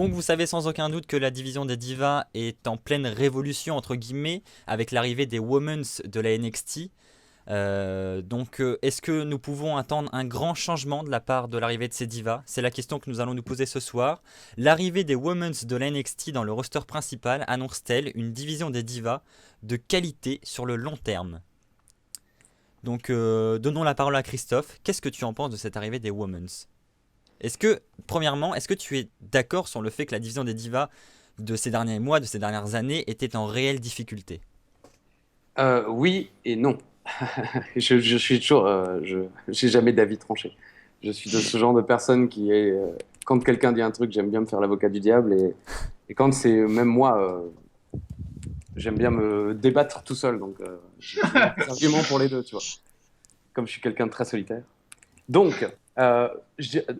Donc vous savez sans aucun doute que la division des divas est en pleine révolution entre guillemets avec l'arrivée des Women's de la NXT. Est-ce que nous pouvons attendre un grand changement de la part de l'arrivée de ces divas? C'est la question que nous allons nous poser ce soir. L'arrivée des Women's de la NXT dans le roster principal annonce-t-elle une division des divas de qualité sur le long terme? Donnons la parole à Christophe. Qu'est-ce que tu en penses de cette arrivée des Women's? Premièrement, est-ce que tu es d'accord sur le fait que la division des divas de ces derniers mois, de ces dernières années, était en réelle difficulté? Oui et non. Je suis toujours, j'ai jamais d'avis tranché. Je suis de ce genre de personne qui est, quand quelqu'un dit un truc, j'aime bien me faire l'avocat du diable et quand c'est même moi, j'aime bien me débattre tout seul. Donc, j'ai toujours des arguments pour les deux, tu vois. Comme je suis quelqu'un de très solitaire. Donc,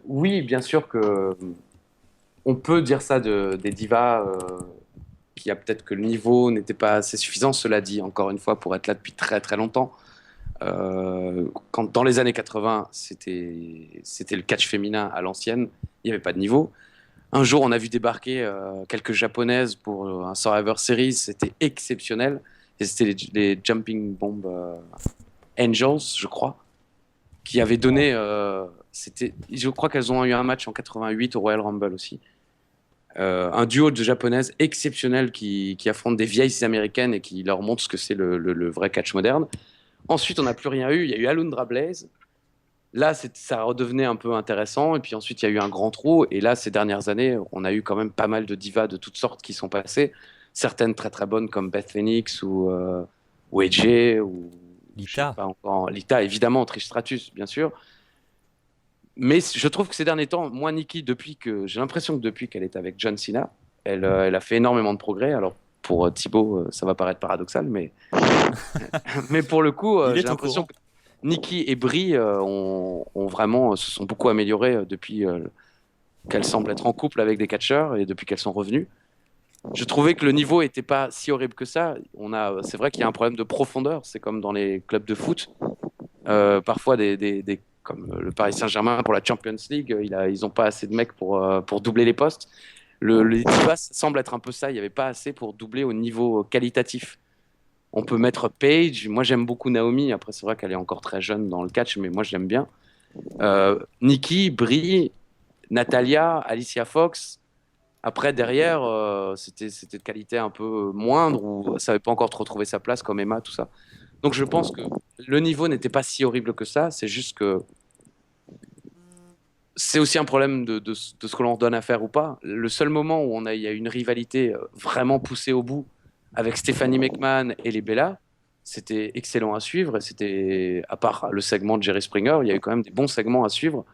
oui, bien sûr que on peut dire ça des divas, qu'il y a peut-être que le niveau n'était pas assez suffisant. Cela dit, encore une fois, pour être là depuis très très longtemps. Quand, dans les années 80, c'était le catch féminin à l'ancienne, il n'y avait pas de niveau. Un jour, on a vu débarquer quelques japonaises pour un Survivor Series, c'était exceptionnel. Et c'était les Jumping Bomb Angels, je crois, qui avaient donné. Je crois qu'elles ont eu un match en 88 au Royal Rumble aussi. Un duo de japonaises exceptionnel qui affrontent des vieilles américaines et qui leur montrent ce que c'est le vrai catch moderne. Ensuite, on n'a plus rien eu. Il y a eu Alundra Blaze. Là, ça redevenait un peu intéressant. Et puis ensuite, il y a eu un grand trou. Et là, ces dernières années, on a eu quand même pas mal de divas de toutes sortes qui sont passées. Certaines très très bonnes comme Beth Phoenix ou AJ ou je sais Lita. pas encore. Lita, évidemment, Trish Stratus, bien sûr. Mais je trouve que ces derniers temps, moi, Nikki, j'ai l'impression que depuis qu'elle est avec John Cena, elle a fait énormément de progrès. Alors, pour Thibaut, ça va paraître paradoxal, mais pour le coup, Il j'ai est au l'impression courant. que Nikki et Brie ont vraiment se sont beaucoup améliorées depuis qu'elles semblent être en couple avec des catcheurs et depuis qu'elles sont revenues. Je trouvais que le niveau était pas si horrible que ça. C'est vrai qu'il y a un problème de profondeur. C'est comme dans les clubs de foot. Parfois, comme le Paris Saint-Germain pour la Champions League, ils n'ont pas assez de mecs pour doubler les postes. Les Divas semble être un peu ça. Il n'y avait pas assez pour doubler au niveau qualitatif. On peut mettre Paige. Moi, j'aime beaucoup Naomi. Après, c'est vrai qu'elle est encore très jeune dans le catch, mais moi, je l'aime bien. Nikki, Brie, Natalia, Alicia Fox. Après, derrière, c'était de qualité un peu moindre ou ça n'avait pas encore trop trouvé sa place comme Emma, tout ça. Donc, je pense que le niveau n'était pas si horrible que ça. C'est juste que c'est aussi un problème de ce que l'on donne à faire ou pas. Le seul moment où il y a une rivalité vraiment poussée au bout avec Stephanie McMahon et les Bella, c'était excellent à suivre. Et c'était, à part le segment de Jerry Springer, il y a eu quand même des bons segments à suivre.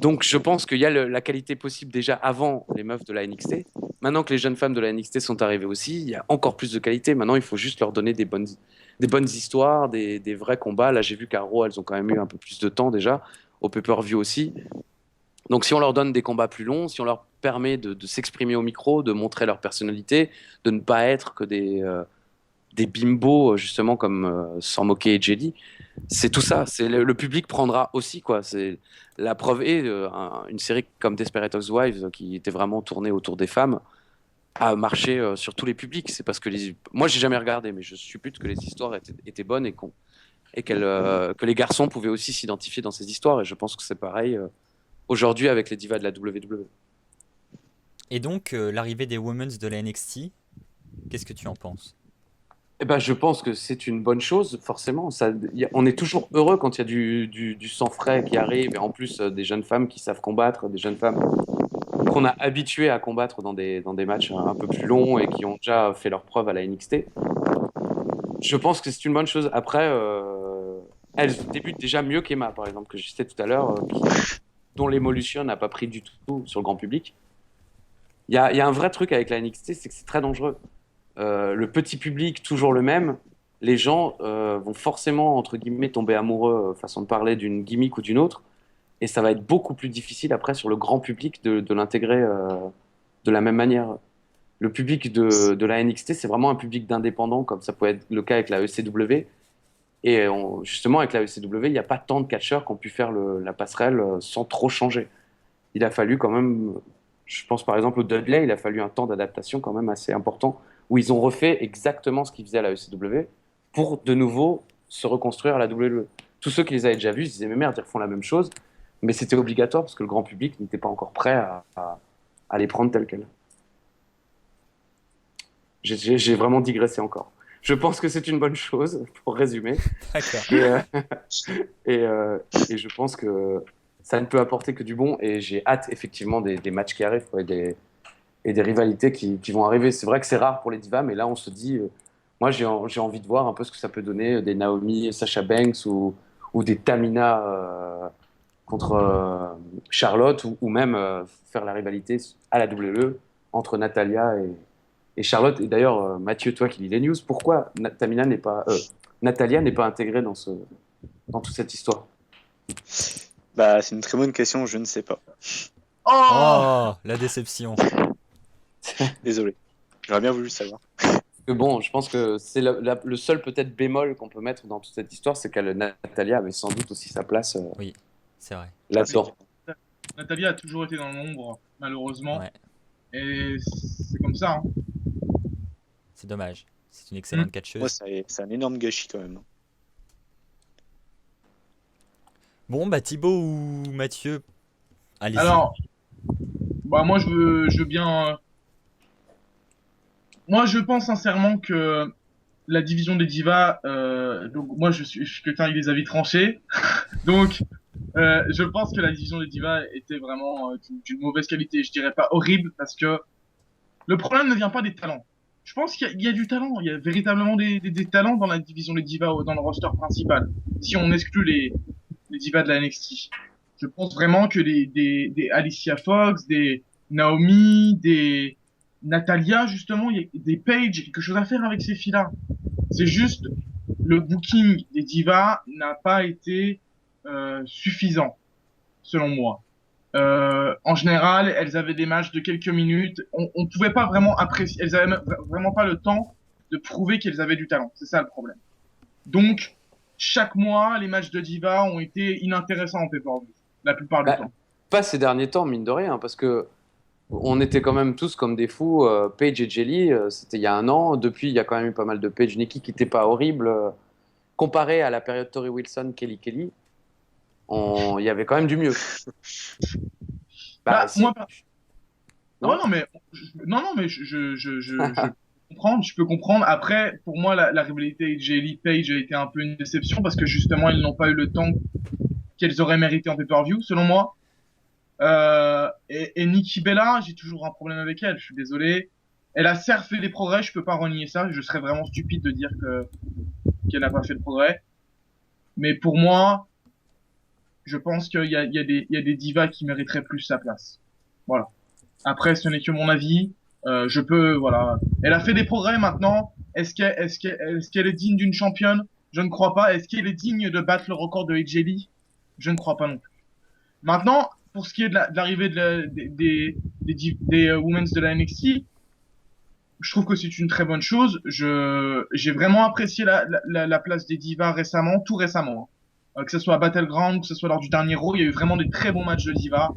Donc je pense qu'il y a la qualité possible déjà avant les meufs de la NXT. Maintenant que les jeunes femmes de la NXT sont arrivées aussi, il y a encore plus de qualité. Maintenant, il faut juste leur donner des bonnes histoires, des vrais combats. Là, j'ai vu qu'à Raw, elles ont quand même eu un peu plus de temps déjà, au pay-per-view aussi. Donc si on leur donne des combats plus longs, si on leur permet de s'exprimer au micro, de montrer leur personnalité, de ne pas être que des bimbos, justement, comme Sans moquer et Jelly, c'est tout ça. C'est le public prendra aussi, quoi. C'est la preuve est une série comme Desperate Housewives qui était vraiment tournée autour des femmes a marché sur tous les publics. C'est parce que moi j'ai jamais regardé, mais je suppute que les histoires étaient bonnes que les garçons pouvaient aussi s'identifier dans ces histoires. Et je pense que c'est pareil aujourd'hui avec les divas de la WWE. L'arrivée des Women's de la NXT, qu'est-ce que tu en penses? Eh ben, je pense que c'est une bonne chose, forcément. On est toujours heureux quand il y a du sang frais qui arrive, et en plus des jeunes femmes qui savent combattre, des jeunes femmes qu'on a habituées à combattre dans des matchs un peu plus longs et qui ont déjà fait leur preuve à la NXT. Je pense que c'est une bonne chose. Après, elles débutent déjà mieux qu'Emma, par exemple, que je citais tout à l'heure, dont l'évolution n'a pas pris du tout sur le grand public. Il y a un vrai truc avec la NXT, c'est que c'est très dangereux. Le petit public, toujours le même, les gens vont forcément, entre guillemets, tomber amoureux, façon de parler, d'une gimmick ou d'une autre, et ça va être beaucoup plus difficile après sur le grand public de l'intégrer de la même manière. Le public de la NXT, c'est vraiment un public d'indépendants, comme ça peut être le cas avec la ECW, et justement, avec la ECW, il n'y a pas tant de catcheurs qui ont pu faire la passerelle sans trop changer. Il a fallu quand même Je pense par exemple au Dudley, il a fallu un temps d'adaptation quand même assez important, où ils ont refait exactement ce qu'ils faisaient à la ECW pour de nouveau se reconstruire à la WWE. Tous ceux qui les avaient déjà vus, ils se disaient, mais merde, ils refont la même chose, mais c'était obligatoire parce que le grand public n'était pas encore prêt à les prendre tels quels. J'ai vraiment digressé encore. Je pense que c'est une bonne chose, pour résumer. D'accord. Et, et, euh, et je pense que ça ne peut apporter que du bon. Et j'ai hâte, effectivement, des matchs qui arrivent, quoi, et des rivalités qui vont arriver. C'est vrai que c'est rare pour les divas, mais là, on se dit, moi, j'ai envie de voir un peu ce que ça peut donner, des Naomi, Sasha Banks ou des Tamina contre Charlotte, ou même faire la rivalité à la WWE entre Natalia et Charlotte. Et d'ailleurs, Mathieu, toi qui lis les news, pourquoi Natalia n'est pas intégrée dans toute cette histoire? Bah, c'est une très bonne question, je ne sais pas. Oh! Oh, la déception. Désolé. J'aurais bien voulu le savoir. Que bon, je pense que c'est le seul peut-être bémol qu'on peut mettre dans toute cette histoire, c'est que Natalia avait sans doute aussi sa place Oui, c'est vrai. là-dedans. Natalia a toujours été dans l'ombre, malheureusement. Ouais, Et c'est comme ça, hein. c'est dommage. C'est une excellente Moi, catcheuse. c'est un énorme gâchis quand même. Bon, bah Thibaut ou Mathieu, allez-y. Alors, bah moi je veux bien. Moi je pense sincèrement que la division des divas, donc moi je suis quelqu'un avec des avis tranchés, donc je pense que la division des divas était vraiment d'une mauvaise qualité. Je dirais pas horrible parce que le problème ne vient pas des talents. Je pense qu'il y a du talent, il y a véritablement des talents dans la division des divas dans le roster principal. Si on exclut les divas de la NXT. Je pense vraiment que des Alicia Fox, des Naomi, des Natalia, justement, il y a des Paige, il y a quelque chose à faire avec ces filles-là. C'est juste, le booking des divas n'a pas été suffisant, selon moi. En général, elles avaient des matchs de quelques minutes. On pouvait pas vraiment apprécier. Elles avaient vraiment pas le temps de prouver qu'elles avaient du talent. C'est ça le problème. Donc, chaque mois, les matchs de diva ont été inintéressants en pay-per-view, la plupart du Bah, temps. pas ces derniers temps, mine de rien, parce que on était quand même tous comme des fous. Paige et Jelly, c'était il y a un an. Depuis, il y a quand même eu pas mal de Paige Nikki qui n'étaient pas horribles. Comparé à la période Tori Wilson, Kelly, il y avait quand même du mieux. Bah, Bah, si. moi, Non. non, mais, non, mais je je peux comprendre. Après, pour moi, la rivalité Jelly Page a été un peu une déception parce que justement, ils n'ont pas eu le temps qu'elles auraient mérité en pay-per-view, selon moi. Et Nikki Bella, j'ai toujours un problème avec elle. Je suis désolé. Elle a certes fait des progrès, je peux pas renier ça. Je serais vraiment stupide de dire qu'elle n'a pas fait de progrès. Mais pour moi, je pense qu'il y a des divas qui mériteraient plus sa place. Voilà. Après, ce n'est que mon avis. Voilà. Elle a fait des progrès maintenant. Est-ce qu'elle est digne d'une championne? Je ne crois pas. Est-ce qu'elle est digne de battre le record de AJ Lee? Je ne crois pas non plus. Maintenant, pour ce qui est de l'arrivée des Women's de la NXT, je trouve que c'est une très bonne chose. J'ai vraiment apprécié la place des divas récemment, tout récemment, hein. Que ce soit à Battleground, que ce soit lors du dernier Raw, il y a eu vraiment des très bons matchs de divas.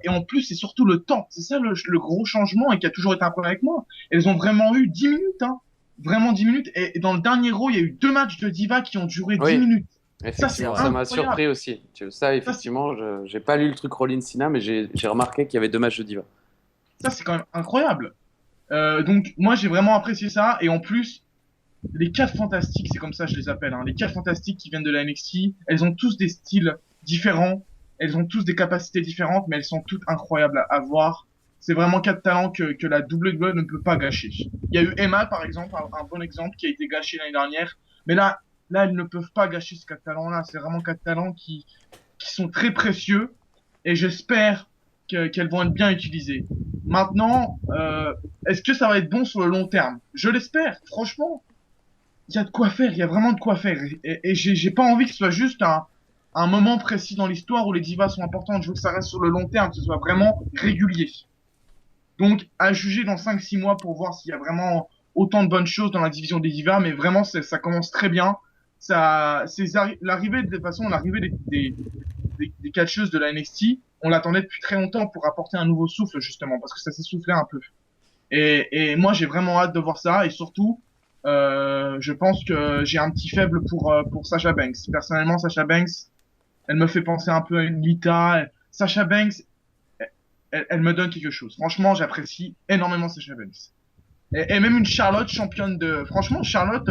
Et en plus, c'est surtout le temps. C'est ça le gros changement et qui a toujours été un problème avec moi. Elles ont vraiment eu 10 minutes, hein. Vraiment 10 minutes. Et dans le dernier Raw, il y a eu 2 matchs de divas qui ont duré 10 Oui. minutes. Effectivement, c'est ça m'a incroyable. surpris aussi. Ça, effectivement, j'ai pas lu le truc Rollins Sina, mais j'ai remarqué qu'il y avait 2 matchs de diva. Ça, c'est quand même incroyable. Donc, moi, j'ai vraiment apprécié ça. Et en plus, les 4 fantastiques, c'est comme ça que je les appelle, hein. Les 4 fantastiques qui viennent de la NXT, elles ont tous des styles différents, elles ont tous des capacités différentes, mais elles sont toutes incroyables à voir. C'est vraiment 4 talents que la WWE ne peut pas gâcher. Il y a eu Emma, par exemple, un bon exemple qui a été gâché l'année dernière, mais là, elles ne peuvent pas gâcher ces 4 talents-là. C'est vraiment 4 talents qui sont très précieux, et j'espère qu'elles vont être bien utilisées. Maintenant, est-ce que ça va être bon sur le long terme? Je l'espère, franchement. Il y a de quoi faire, il y a vraiment de quoi faire. Et j'ai pas envie que ce soit juste un moment précis dans l'histoire où les divas sont importantes. Je veux que ça reste sur le long terme, que ce soit vraiment régulier. Donc, à juger dans 5-6 mois pour voir s'il y a vraiment autant de bonnes choses dans la division des divas, mais vraiment, ça commence très bien. L'arrivée, de toute façon, l'arrivée des catcheuses de la NXT, on l'attendait depuis très longtemps pour apporter un nouveau souffle, justement, parce que ça s'essoufflait un peu. Et moi, j'ai vraiment hâte de voir ça. Et surtout, je pense que j'ai un petit faible pour Sasha Banks. Personnellement, Sasha Banks, elle me fait penser un peu à une Lita. Sasha Banks, elle me donne quelque chose. Franchement, j'apprécie énormément Sasha Banks. Et même une Charlotte championne de... Franchement, Charlotte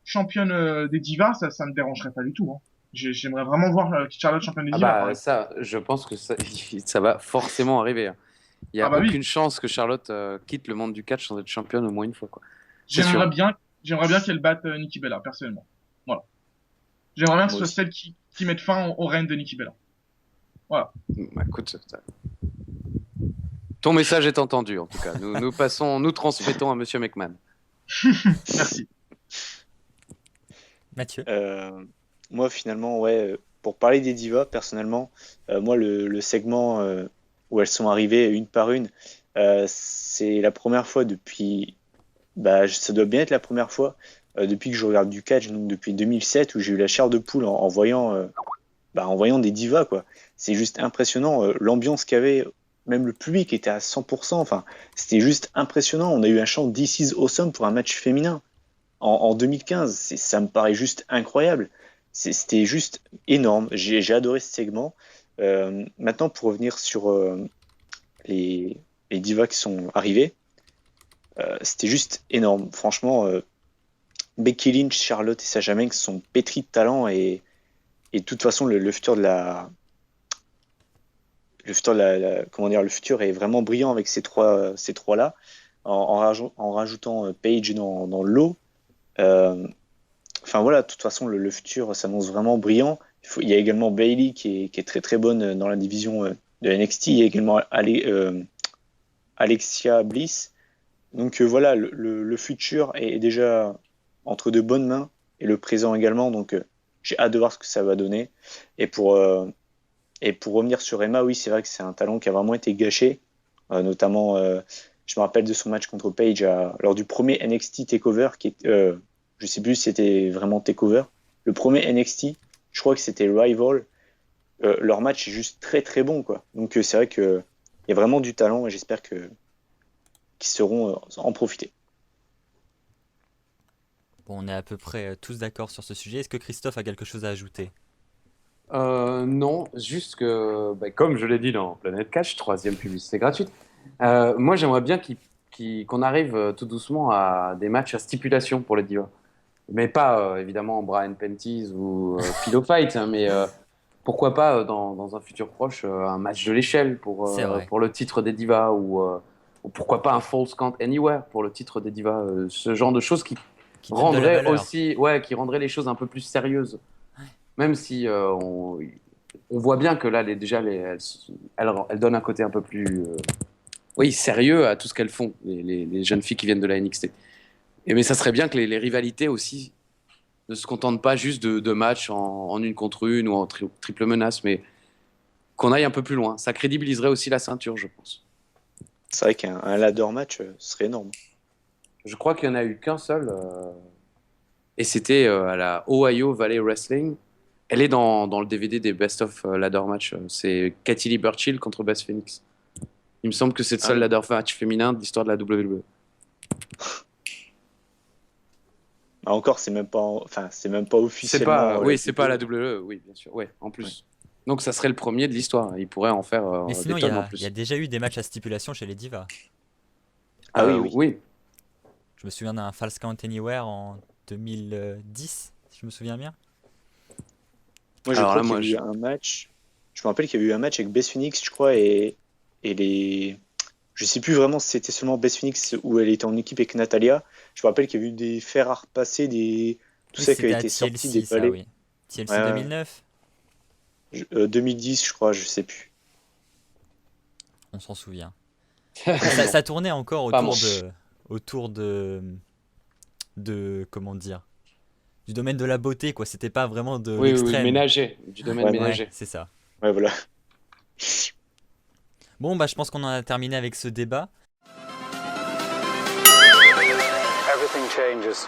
championne des divas, ça me dérangerait pas du tout. Hein. J'aimerais vraiment voir Charlotte championne des Ah divas, par bah exemple. ça, je pense que ça, ça va forcément arriver, hein. Il n'y Ah a bah oui, aucune chance que Charlotte quitte le monde du catch sans être championne au moins une fois, quoi. C'est j'aimerais sûr. bien, j'aimerais bien qu'elle batte Nikki Bella, personnellement. Voilà. J'aimerais bien que ce Moi soit aussi. celle qui mette fin au règne de Nikki Bella. Voilà. Bah, écoute, ton message est entendu, en tout cas. Nous transmettons à Monsieur McMahon. Merci. Mathieu. Moi, finalement, ouais, pour parler des divas, personnellement, moi, le segment où elles sont arrivées une par une, c'est la première fois depuis, bah, ça doit bien être la première fois depuis que je regarde du catch, donc depuis 2007, où j'ai eu la chair de poule en voyant des divas, quoi. C'est juste impressionnant, l'ambiance qu'il y avait, même le public était à 100%, enfin, c'était juste impressionnant. On a eu un chant This is awesome pour un match féminin en 2015. Ça me paraît juste incroyable. C'était juste énorme. J'ai adoré ce segment. Maintenant, pour revenir sur les divas qui sont arrivées, c'était juste énorme. Franchement, Becky Lynch, Charlotte et Sasha Banks sont pétris de talent et de toute façon, le futur de comment dire, le futur est vraiment brillant avec ces trois-là. En rajoutant Paige dans le lot. Enfin voilà, de toute façon, le futur s'annonce vraiment brillant. Il y a également Bailey qui est très très bonne dans la division de NXT. Il y a également Alexia Bliss. Donc voilà, le futur est déjà entre de bonnes mains et le présent également. Donc j'ai hâte de voir ce que ça va donner. Et pour revenir sur Emma, oui, c'est vrai que c'est un talent qui a vraiment été gâché. Notamment, je me rappelle de son match contre Paige lors du premier NXT Takeover, je sais plus si c'était vraiment Takeover. Le premier NXT, je crois que c'était Rival. Leur match est juste très très bon, quoi. Donc c'est vrai qu'il y a vraiment du talent et j'espère qu'ils sauront en profiter. Bon, on est à peu près tous d'accord sur ce sujet. Est-ce que Christophe a quelque chose à ajouter? Non, juste que, bah, comme je l'ai dit dans Planète Catch, troisième publicité gratuite, moi j'aimerais bien qu'on arrive tout doucement à des matchs à stipulation pour les divas. Mais pas évidemment Brian Penties ou Pillow Fight, hein, mais pourquoi pas dans un futur proche un match de l'échelle C'est vrai. pour le titre des divas ou pourquoi pas un Falls Count Anywhere pour le titre des divas, ce genre de choses qui Qui donne de la rendraient valeur. aussi, ouais, qui rendraient les choses un peu plus sérieuses. Même si on voit bien que là, elles donnent un côté un peu plus oui, sérieux à tout ce qu'elles font, les jeunes filles qui viennent de la NXT. Mais ça serait bien que les rivalités aussi ne se contentent pas juste de matchs en une contre une ou en triple menace, mais qu'on aille un peu plus loin. Ça crédibiliserait aussi la ceinture, je pense. C'est vrai qu'un ladder match serait énorme. Je crois qu'il n'y en a eu qu'un seul, et c'était à la Ohio Valley Wrestling. Elle est dans le DVD des Best of Ladder Match. C'est Katy Lee Burchill contre Beth Phoenix. Il me semble que c'est le Ah seul oui. ladder match féminin de l'histoire de la WWE. Ah, encore, c'est même pas C'est pas, officiellement la oui, c'est pas la WWE. WWE, oui, bien sûr, ouais, en Ouais. plus. Donc ça serait le premier de l'histoire. Il pourrait en faire Mais des sinon, tonnes en il y a plus. déjà eu des matchs à stipulation chez les divas. Ah oui, oui. Oui, Je me souviens d'un False Count Anywhere en 2010, si je me souviens bien. Moi, je alors crois là, qu'il y moi, a eu un match. Je me rappelle qu'il y a eu un match avec Beth Phoenix, je crois, et les. Je sais plus vraiment si c'était seulement Beth Phoenix ou elle était en équipe avec Natalia. Je me rappelle qu'il y a eu des fers à repasser, tout Oui, ça qui a c'était à été sorti des TLC, ça, palais. oui. Ouais, TLC ouais. 2009, 2010, je crois, je sais plus. on s'en souvient. Mais ça tournait encore pas moi. autour de, comment dire, du domaine de la beauté, quoi. C'était pas vraiment de Oui, oui, oui, l'extrême. ménager, du domaine Ouais, Ouais, ménager. c'est ça. ouais, voilà. Bon, bah, je pense qu'on en a terminé avec ce débat. Everything changes.